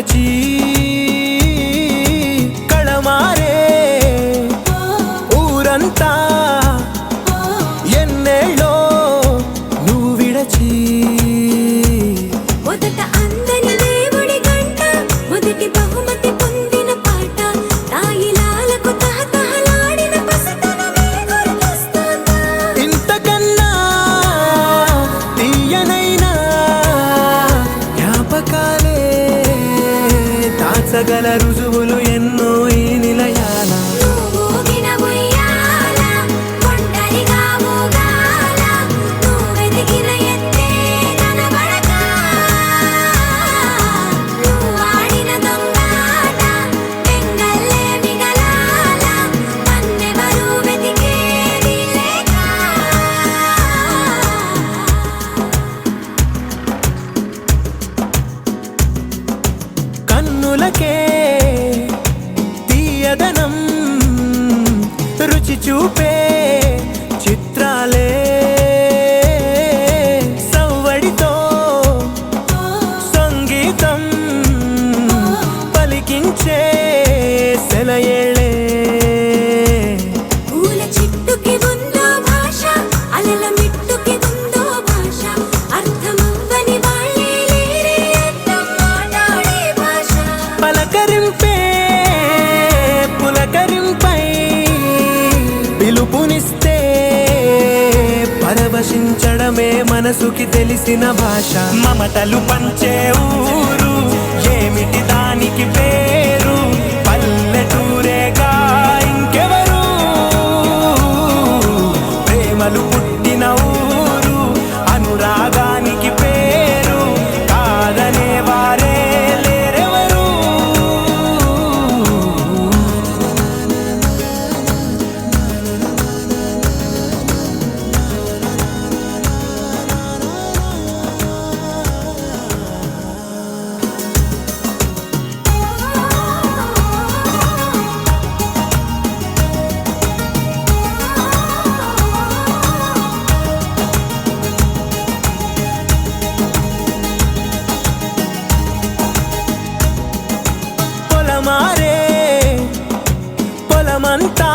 విడచి కళమారే ఊరంతా ఎన్నేళ్ళో నువ్వు విడచి మొదట అందని దేవుడి గంట మొదటి బహుమతి పొందిన పాట తాయిలాలకు తహతహలాడిన పసితనమే గుర్తొస్తుందా ఇంతకన్నా తీయనైనా జ్ఞాపకాలే దాచగల రుజువులు ఎన్నో ఈ నిలయాల కన్నులకే తీయదనం రుచి చూపే చిత్రాలే సవ్వడితో సంగీతం పలికించే సెలయేళ్ళే పూల చిట్టుకి ఉందో భాష అలల మిట్టుకి ఉందో భాష అర్థమవ్వని వాళ్ళే లేరే అర్థం మాట్లాడే భాష పలకరింపే పులకరింపై పిలుపునిస్తే పరవశించడమే మనసుకి తెలిసిన భాష మమతలు పంచే ఊరు ఏమిటి దానికి పేరు పల్లెటూరేగా ఇంకెవరు ప్రేమలు పుట్టిన ఊరు అనురాగానికి పేరు కాదనే వారే లేరెవరు పొలమారే పొలమంతా